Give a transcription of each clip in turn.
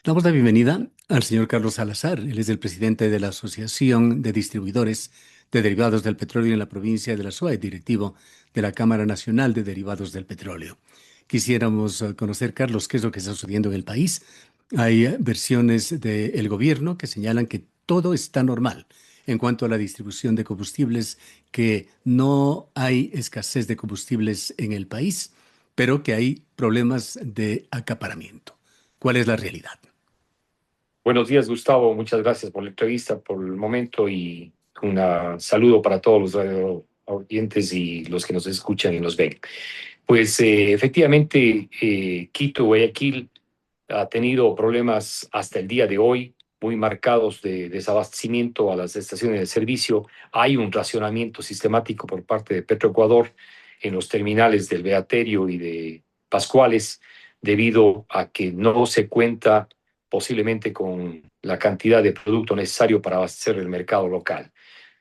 Damos la bienvenida al señor Carlos Salazar. Él es el presidente de la Asociación de Distribuidores de Derivados del Petróleo en la provincia de la SUA y directivo de la Cámara Nacional de Derivados del Petróleo. Quisiéramos conocer, Carlos, qué es lo que está sucediendo en el país. Hay versiones del gobierno que señalan que todo está normal en cuanto a la distribución de combustibles, que no hay escasez de combustibles en el país, pero que hay problemas de acaparamiento. ¿Cuál es la realidad? Buenos días, Gustavo. Muchas gracias por la entrevista, por el momento y un saludo para todos los radio oyentes y los que nos escuchan y nos ven. Pues efectivamente, Quito, Guayaquil ha tenido problemas hasta el día de hoy muy marcados de desabastecimiento a las estaciones de servicio. Hay un racionamiento sistemático por parte de Petroecuador en los terminales del Beaterio y de Pascuales debido a que no se cuenta posiblemente con la cantidad de producto necesario para abastecer el mercado local.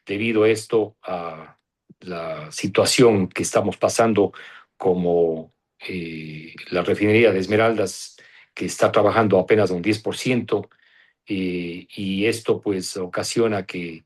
Debido a esto, a la situación que estamos pasando como la refinería de Esmeraldas, que está trabajando apenas a un 10%, y esto pues ocasiona que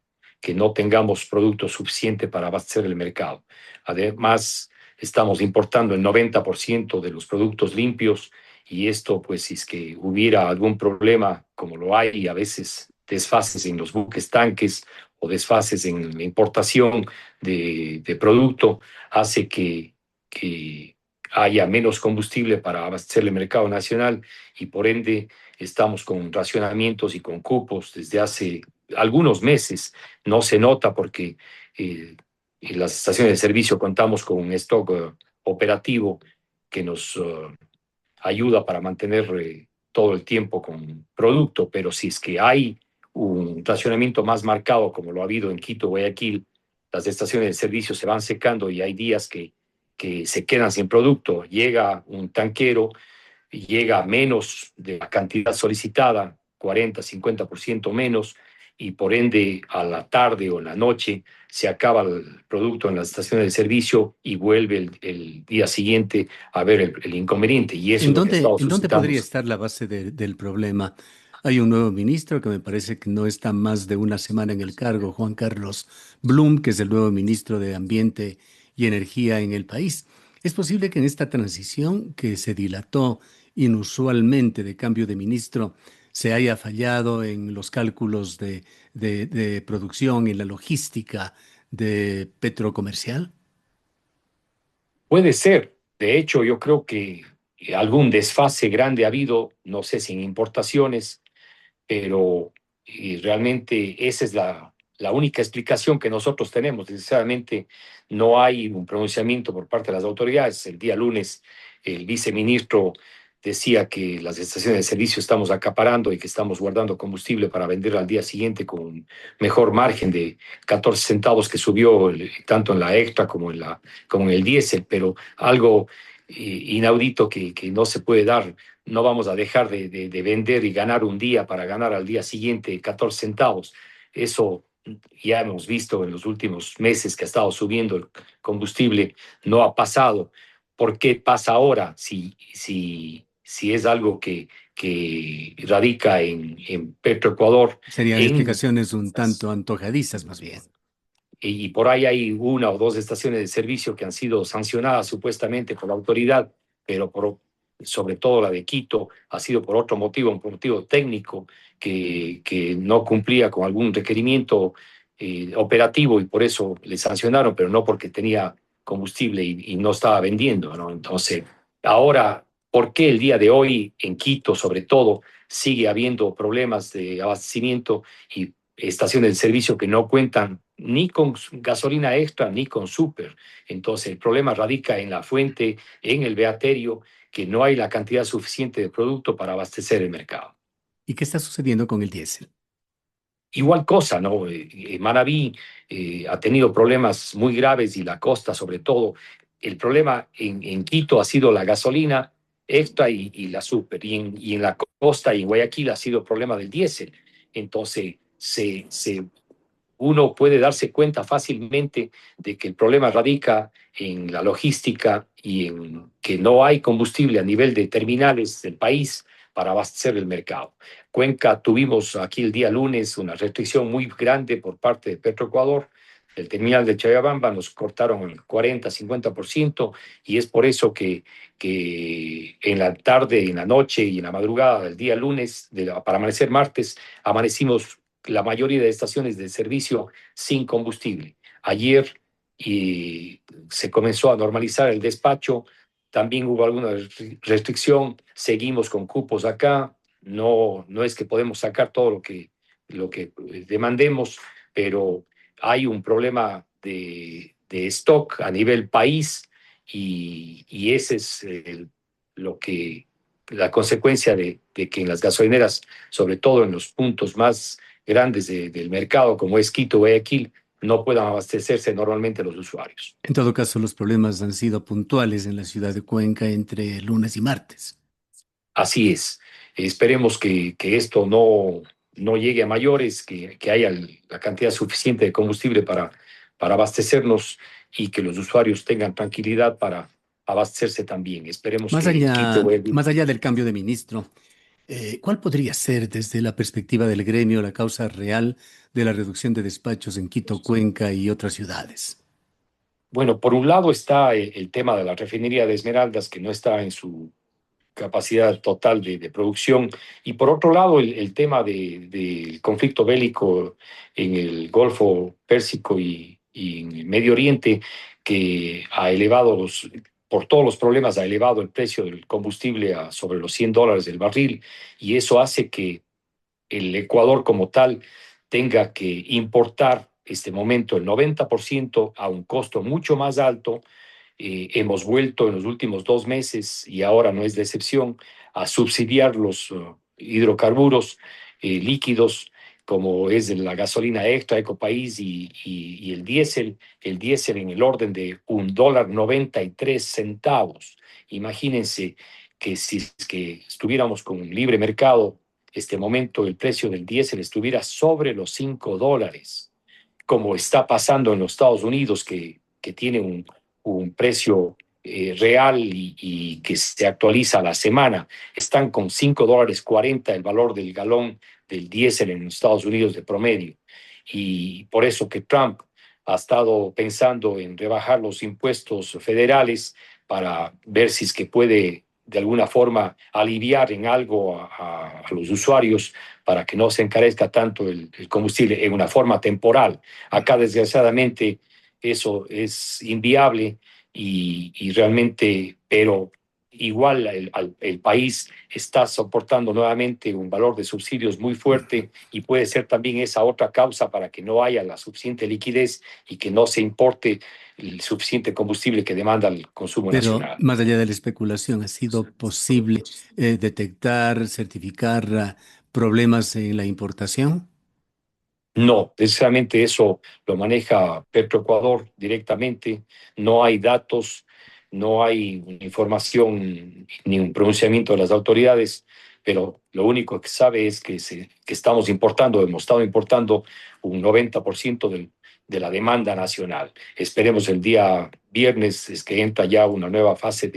no tengamos producto suficiente para abastecer el mercado. Además, estamos importando el 90% de los productos limpios y esto pues si es que hubiera algún problema, como lo hay a veces desfases en los buques tanques o desfases en la importación de producto, hace que haya menos combustible para abastecer el mercado nacional y por ende estamos con racionamientos y con cupos desde hace algunos meses. No se nota porque en las estaciones de servicio contamos con un stock operativo que nos ayuda para mantener todo el tiempo con producto, pero si es que hay un racionamiento más marcado como lo ha habido en Quito, Guayaquil, las estaciones de servicio se van secando y hay días que se quedan sin producto. Llega un tanquero llega a menos de la cantidad solicitada, 40-50% menos, y por ende a la tarde o en la noche se acaba el producto en las estaciones de servicio y vuelve el día siguiente a ver el inconveniente. Y eso es lo que ha estado En dónde suscitando. podría estar la base del problema? Hay un nuevo ministro que me parece que no está más de una semana en el cargo, Juan Carlos Blum, que es el nuevo ministro de Ambiente y Energía en el país. ¿Es posible que en esta transición que se dilató inusualmente de cambio de ministro se haya fallado en los cálculos de producción y la logística de Petrocomercial? Puede ser. De hecho, yo creo que algún desfase grande ha habido, no sé si en importaciones, pero realmente esa es la única explicación que nosotros tenemos. Sinceramente, no hay un pronunciamiento por parte de las autoridades. El día lunes, el viceministro decía que las estaciones de servicio estamos acaparando y que estamos guardando combustible para vender al día siguiente con un mejor margen de 14 centavos que subió tanto en la extra como en el diésel, pero algo inaudito que no se puede dar. No vamos a dejar de vender y ganar un día para ganar al día siguiente 14 centavos. Eso ya hemos visto en los últimos meses que ha estado subiendo el combustible, no ha pasado. ¿Por qué pasa ahora si es algo que radica en Petroecuador? Serían En, explicaciones un tanto antojadizas, más bien. y por ahí hay una o dos estaciones de servicio que han sido sancionadas supuestamente por la autoridad, pero sobre todo la de Quito ha sido por otro motivo, un motivo técnico que no cumplía con algún requerimiento operativo y por eso le sancionaron, pero no porque tenía combustible y no estaba vendiendo, ¿no? Entonces, ahora, ¿por qué el día de hoy en Quito, sobre todo, sigue habiendo problemas de abastecimiento y estaciones de servicio que no cuentan ni con gasolina extra ni con súper? Entonces, el problema radica en la fuente, en el beaterio, que no hay la cantidad suficiente de producto para abastecer el mercado. ¿Y qué está sucediendo con el diésel? Igual cosa, ¿no? Manabí ha tenido problemas muy graves y la costa sobre todo. El problema en Quito ha sido la gasolina extra y la super. Y en la costa y en Guayaquil ha sido el problema del diésel. Entonces, uno puede darse cuenta fácilmente de que el problema radica en la logística y en que no hay combustible a nivel de terminales del país para abastecer el mercado. Cuenca tuvimos aquí el día lunes una restricción muy grande por parte de Petroecuador. El terminal de Chavabamba nos cortaron el 40-50% y es por eso que en la tarde, en la noche y en la madrugada del día lunes, para amanecer martes, amanecimos la mayoría de estaciones de servicio sin combustible. Ayer se comenzó a normalizar el despacho, también hubo alguna restricción, seguimos con cupos acá, no es que podemos sacar todo lo que demandemos, pero hay un problema de stock a nivel país y ese es lo que, la consecuencia de que en las gasolineras, sobre todo en los puntos más grandes del mercado, como es Quito, Guayaquil, no puedan abastecerse normalmente los usuarios. En todo caso, los problemas han sido puntuales en la ciudad de Cuenca entre lunes y martes. Así es. Esperemos que esto no llegue a mayores, que haya la cantidad suficiente de combustible para abastecernos y que los usuarios tengan tranquilidad para abastecerse también. Esperemos que Quito Más allá del cambio de ministro, ¿cuál podría ser desde la perspectiva del gremio la causa real de la reducción de despachos en Quito, Cuenca y otras ciudades? bueno, por un lado está el tema de la refinería de Esmeraldas, que no está en su capacidad total de producción, y por otro lado el tema del conflicto bélico en el Golfo Pérsico y en el Medio Oriente, que ha elevado por todos los problemas, ha elevado el precio del combustible a sobre los $100 el barril, y eso hace que el Ecuador como tal tenga que importar este momento el 90% a un costo mucho más alto. Hemos vuelto en los últimos 2 meses, y ahora no es la excepción, a subsidiar los hidrocarburos líquidos, como es la gasolina extra, Ecopaís y el diésel en el orden de $1.93. Imagínense que si es que estuviéramos con un libre mercado, este momento el precio del diésel estuviera sobre los $5, como está pasando en los Estados Unidos, que tiene un precio real y que se actualiza a la semana. Están con $5.40 el valor del galón del diésel en los Estados Unidos de promedio. Y por eso que Trump ha estado pensando en rebajar los impuestos federales para ver si es que puede de alguna forma aliviar en algo a los usuarios para que no se encarezca tanto el combustible en una forma temporal. Acá, desgraciadamente, eso es inviable y realmente, pero igual el país está soportando nuevamente un valor de subsidios muy fuerte, y puede ser también esa otra causa para que no haya la suficiente liquidez y que no se importe el suficiente combustible que demanda el consumo Pero nacional. más allá de la especulación, ¿ha sido posible detectar, certificar problemas en la importación? No, precisamente eso lo maneja Petroecuador directamente. No hay datos, no hay información ni un pronunciamiento de las autoridades, pero lo único que sabe es que estamos importando, hemos estado importando un 90% de la demanda nacional. Esperemos el día viernes es que entra ya una nueva fase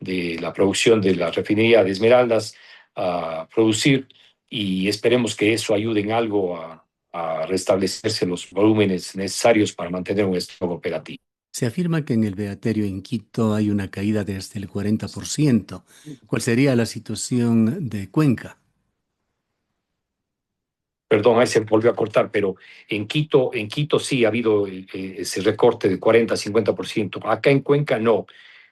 de la producción de la refinería de Esmeraldas a producir, y esperemos que eso ayude en algo a restablecerse los volúmenes necesarios para mantener un stock operativo. Se afirma que en el beaterio en Quito hay una caída de hasta el 40%. ¿Cuál sería la situación de Cuenca? Perdón, ahí se volvió a cortar, pero en Quito sí ha habido ese recorte de 40-50%. Acá en Cuenca no.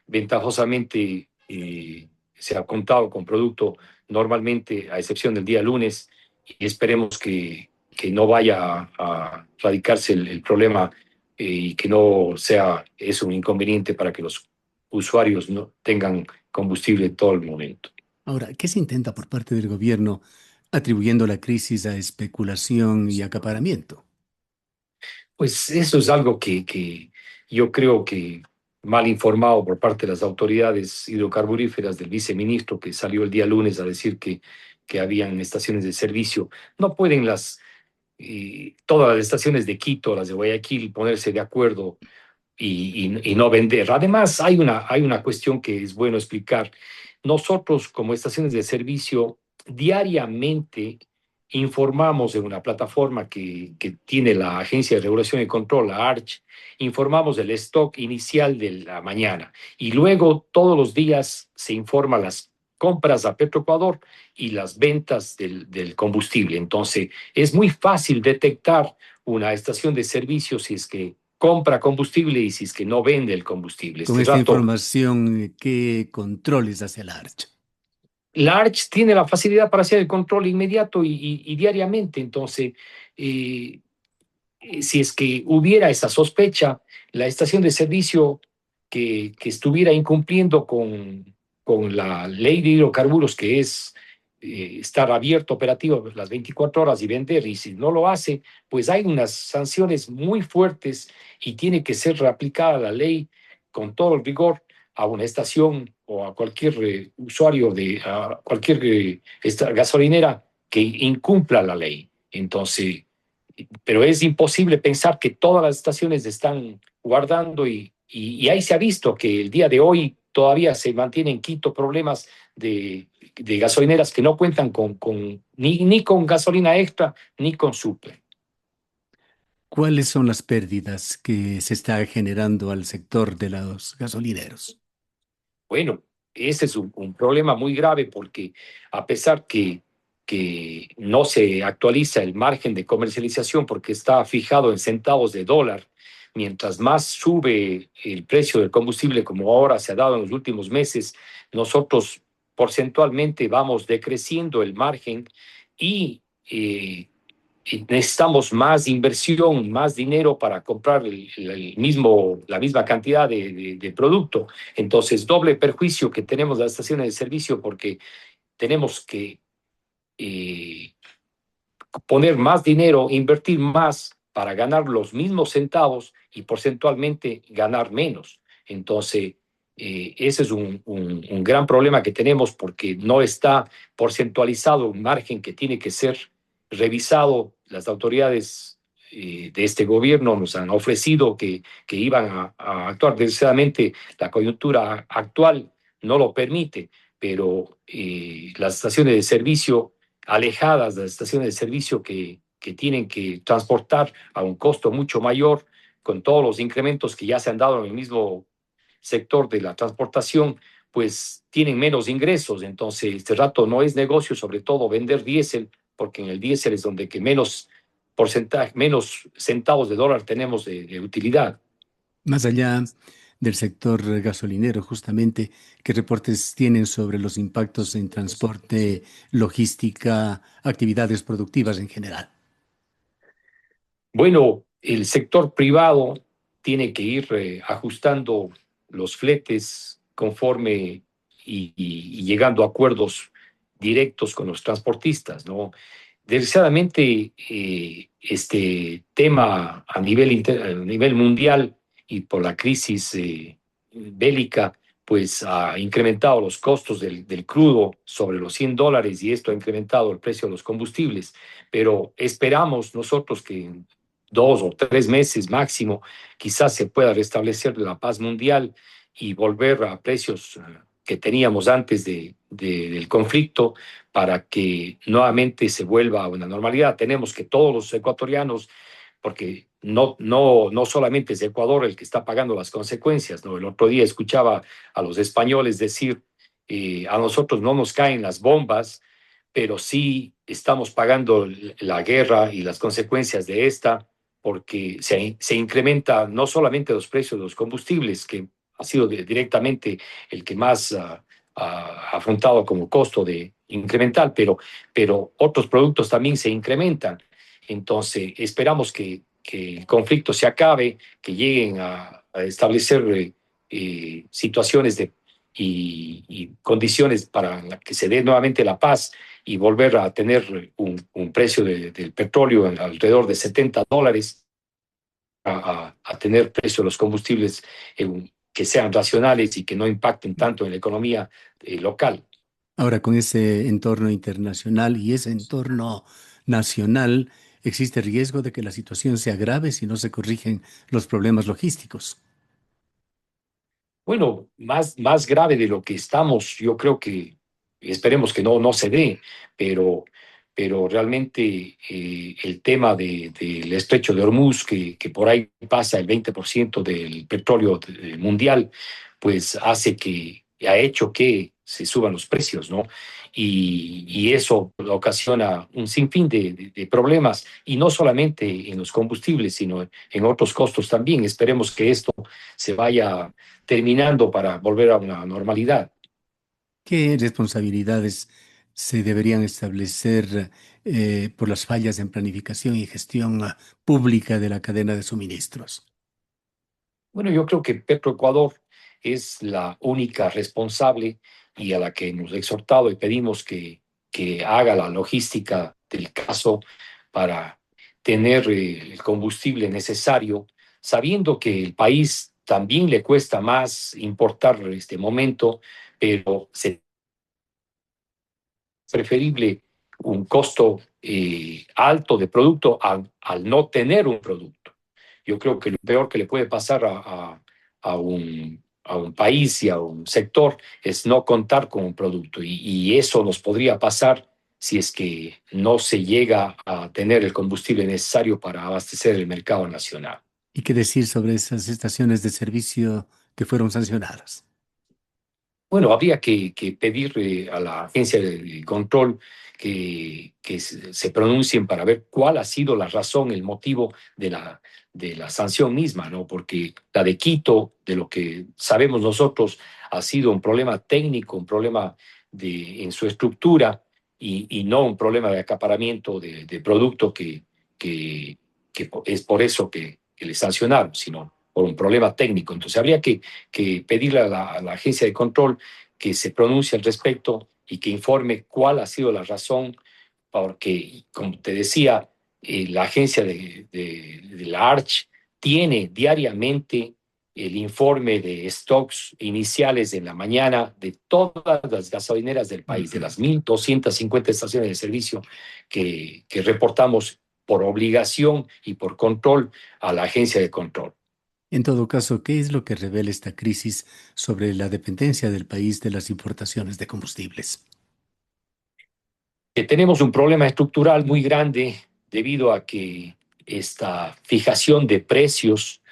Ventajosamente se ha contado con producto normalmente, a excepción del día lunes, y esperemos que no vaya a radicarse el problema y que no sea eso un inconveniente para que los usuarios no tengan combustible en todo el momento. Ahora, ¿qué se intenta por parte del gobierno atribuyendo la crisis a especulación y acaparamiento? Pues eso es algo que yo creo que mal informado por parte de las autoridades hidrocarburíferas del viceministro, que salió el día lunes a decir que habían estaciones de servicio. No pueden todas las estaciones de Quito, las de Guayaquil, ponerse de acuerdo y no vender. Además, hay una cuestión que es bueno explicar. Nosotros, como estaciones de servicio, diariamente informamos en una plataforma que tiene la Agencia de Regulación y Control, la ARCH, informamos del stock inicial de la mañana y luego todos los días se informa las compras a Petroecuador y las ventas del combustible. Entonces, es muy fácil detectar una estación de servicio si es que compra combustible y si es que no vende el combustible. Con Este esta rato información, ¿qué controles hace la ARCH? la Arch tiene la facilidad para hacer el control inmediato y diariamente. Entonces, eh, si es que hubiera esa sospecha, la estación de servicio que estuviera incumpliendo con la ley de hidrocarburos, que es estar abierto, operativo las 24 horas y vender, y si no lo hace, pues hay unas sanciones muy fuertes y tiene que ser reaplicada la ley con todo el rigor a una estación o a cualquier usuario a cualquier gasolinera que incumpla la ley. Entonces, pero es imposible pensar que todas las estaciones están guardando y ahí se ha visto que el día de hoy todavía se mantienen en Quito problemas de gasolineras que no cuentan ni con gasolina extra ni con super. ¿Cuáles son las pérdidas que se está generando al sector de los gasolineros? Bueno, ese es un problema muy grave porque a pesar que no se actualiza el margen de comercialización porque está fijado en centavos de dólar, mientras más sube el precio del combustible, como ahora se ha dado en los últimos meses, nosotros porcentualmente vamos decreciendo el margen y necesitamos más inversión, más dinero para comprar la misma cantidad de producto. Entonces, doble perjuicio que tenemos las estaciones de servicio porque tenemos que eh, poner más dinero, invertir más para ganar los mismos centavos y porcentualmente ganar menos. Entonces, ese es un gran problema que tenemos porque no está porcentualizado un margen que tiene que ser revisado. Las autoridades de este gobierno nos han ofrecido que iban a actuar. Desgraciadamente, la coyuntura actual no lo permite, pero las estaciones de servicio alejadas de las estaciones de servicio que tienen que transportar a un costo mucho mayor, con todos los incrementos que ya se han dado en el mismo sector de la transportación, pues tienen menos ingresos. Entonces, este rato no es negocio, sobre todo vender diésel, porque en el diésel es donde que menos porcentaje, menos centavos de dólar tenemos de utilidad. Más allá del sector gasolinero, justamente, ¿qué reportes tienen sobre los impactos en transporte, logística, actividades productivas en general? Bueno, el sector privado tiene que ir ajustando los fletes conforme y llegando a acuerdos directos con los transportistas, ¿no? Desgraciadamente, este tema a nivel mundial y por la crisis bélica, pues ha incrementado los costos del crudo sobre los $100 y esto ha incrementado el precio de los combustibles. Pero esperamos nosotros que en 2 o 3 meses máximo quizás se pueda restablecer la paz mundial y volver a precios que teníamos antes del conflicto para que nuevamente se vuelva a una normalidad. Tenemos que todos los ecuatorianos, porque no solamente es Ecuador el que está pagando las consecuencias, ¿no? El otro día escuchaba a los españoles decir, a nosotros no nos caen las bombas, pero sí estamos pagando la guerra y las consecuencias de esta, porque se incrementa no solamente los precios de los combustibles, que ha sido directamente el que más ha afrontado como costo de incremental, pero otros productos también se incrementan. Entonces, esperamos que el conflicto se acabe, que lleguen a establecer situaciones y condiciones para que se dé nuevamente la paz y volver a tener un precio del petróleo alrededor de $70, a tener precio de los combustibles que sean racionales y que no impacten tanto en la economía local. Ahora, con ese entorno internacional y ese entorno nacional, existe riesgo de que la situación se agrave si no se corrigen los problemas logísticos. Bueno, más grave de lo que estamos, yo creo que esperemos que no se dé, pero, pero realmente el tema del estrecho de Hormuz, que por ahí pasa el 20% del petróleo mundial, pues ha hecho que se suban los precios, ¿no? Y eso ocasiona un sinfín de problemas, y no solamente en los combustibles, sino en otros costos también. Esperemos que esto se vaya terminando para volver a una normalidad. ¿Qué responsabilidades se deberían establecer por las fallas en planificación y gestión pública de la cadena de suministros? Bueno, yo creo que Petroecuador es la única responsable y a la que hemos exhortado y pedimos que haga la logística del caso para tener el combustible necesario, sabiendo que el país también le cuesta más importar este momento, pero se preferible un costo alto de producto al no tener un producto. Yo creo que lo peor que le puede pasar a un país y a un sector es no contar con un producto. Y eso nos podría pasar si es que no se llega a tener el combustible necesario para abastecer el mercado nacional. ¿Y qué decir sobre esas estaciones de servicio que fueron sancionadas? Bueno, habría que pedir a la agencia de control que se pronuncien para ver cuál ha sido la razón, el motivo de la sanción misma, ¿no? Porque la de Quito, de lo que sabemos nosotros, ha sido un problema técnico, un problema en su estructura, y no un problema de acaparamiento de producto que, que es por eso que le sancionaron, sino por un problema técnico. Entonces habría que pedirle a la agencia de control que se pronuncie al respecto y que informe cuál ha sido la razón, porque, como te decía, la agencia de la ARCH tiene diariamente el informe de stocks iniciales en la mañana de todas las gasolineras del país, de Ujú. las 1.250 estaciones de servicio que reportamos por obligación y por control a la agencia de control. En todo caso, ¿qué es lo que revela esta crisis sobre la dependencia del país de las importaciones de combustibles? Que tenemos un problema estructural muy grande debido a que esta fijación de precios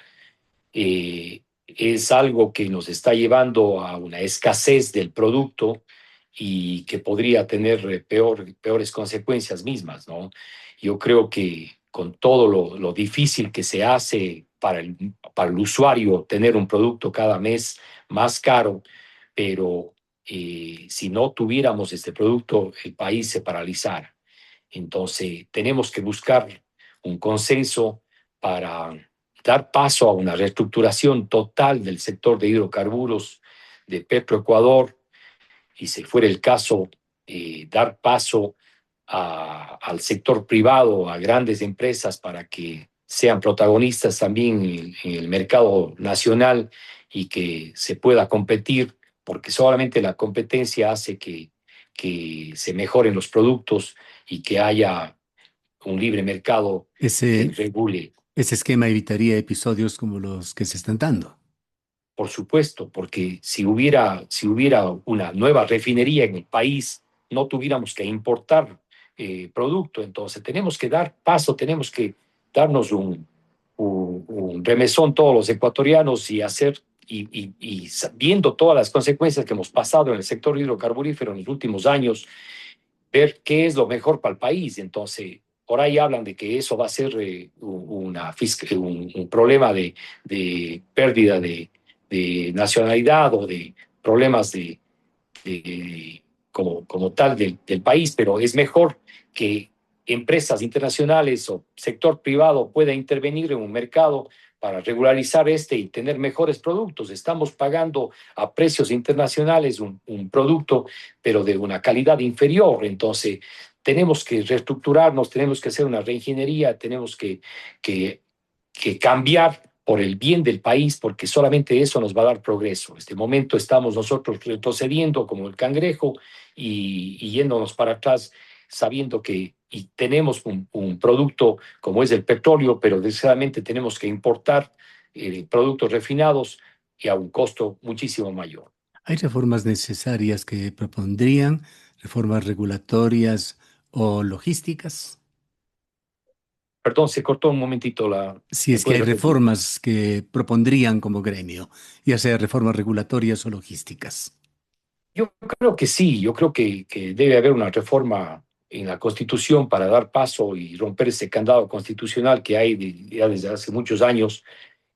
es algo que nos está llevando a una escasez del producto y que podría tener peores consecuencias mismas, ¿no? Yo creo que con todo lo difícil que se hace para el usuario tener un producto cada mes más caro, pero si no tuviéramos este producto, el país se paralizara. Entonces, tenemos que buscar un consenso para dar paso a una reestructuración total del sector de hidrocarburos de Petroecuador, y si fuera el caso, dar paso al sector privado, a grandes empresas para que sean protagonistas también en el mercado nacional y que se pueda competir, porque solamente la competencia hace que se mejoren los productos y que haya un libre mercado que Ese, regule. ese esquema evitaría episodios como los que se están dando. Por supuesto, porque si hubiera una nueva refinería en el país, no tuviéramos que importar producto. Entonces, tenemos que dar paso, tenemos que darnos un remesón todos los ecuatorianos y hacer, y viendo todas las consecuencias que hemos pasado en el sector hidrocarburífero en los últimos años, ver qué es lo mejor para el país. Entonces, por ahí hablan de que eso va a ser un problema de pérdida de nacionalidad o de problemas como tal del país, pero es mejor que empresas internacionales o sector privado pueda intervenir en un mercado para regularizar este y tener mejores productos. Estamos pagando a precios internacionales un producto, pero de una calidad inferior. Entonces, tenemos que reestructurarnos, tenemos que hacer una reingeniería, tenemos que cambiar por el bien del país, porque solamente eso nos va a dar progreso. En este momento estamos nosotros retrocediendo como el cangrejo y yéndonos para atrás, sabiendo que y tenemos un producto como es el petróleo, pero desgraciadamente tenemos que importar productos refinados y a un costo muchísimo mayor. Hay reformas necesarias que propondrían reformas regulatorias o logísticas. Perdón, se cortó un momentito Si ¿me es que puede hay repetir? reformas que propondrían como gremio, ya sea reformas regulatorias o logísticas. Yo creo que sí, yo creo que debe haber una reforma en la Constitución para dar paso y romper ese candado constitucional que hay ya desde hace muchos años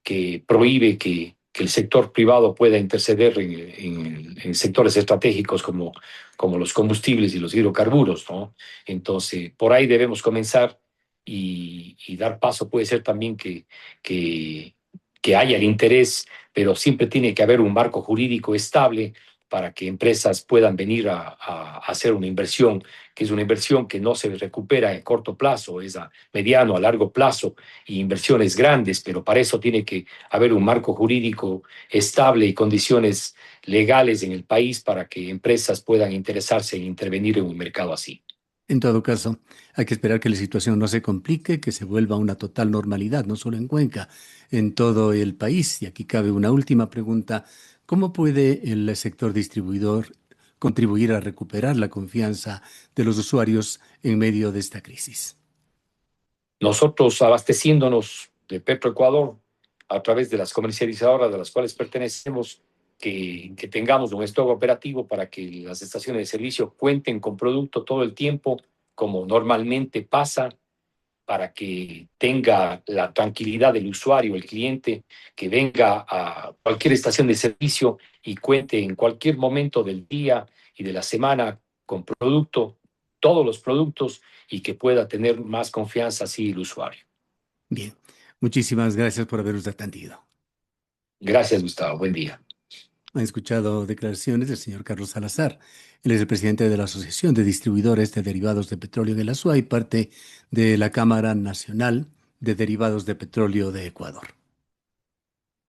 que prohíbe que el sector privado pueda interceder en sectores estratégicos como los combustibles y los hidrocarburos, ¿no? Entonces, por ahí debemos comenzar y dar paso. Puede ser también que, que haya el interés, pero siempre tiene que haber un marco jurídico estable para que empresas puedan venir a hacer una inversión, que es una inversión que no se recupera en corto plazo, es a mediano, a largo plazo, y inversiones grandes, pero para eso tiene que haber un marco jurídico estable y condiciones legales en el país para que empresas puedan interesarse en intervenir en un mercado así. En todo caso, hay que esperar que la situación no se complique, que se vuelva a una total normalidad, no solo en Cuenca, en todo el país. Y aquí cabe una última pregunta. ¿Cómo puede el sector distribuidor contribuir a recuperar la confianza de los usuarios en medio de esta crisis? Nosotros abasteciéndonos de Petroecuador a través de las comercializadoras de las cuales pertenecemos, que tengamos un stock operativo para que las estaciones de servicio cuenten con producto todo el tiempo, como normalmente pasa, para que tenga la tranquilidad del usuario, el cliente, que venga a cualquier estación de servicio y cuente en cualquier momento del día y de la semana con producto, todos los productos, y que pueda tener más confianza así el usuario. Bien, muchísimas gracias por habernos atendido. Gracias, Gustavo. Buen día. Han escuchado declaraciones del señor Carlos Salazar. Él es el presidente de la Asociación de Distribuidores de Derivados de Petróleo de la SUA y parte de la Cámara Nacional de Derivados de Petróleo de Ecuador.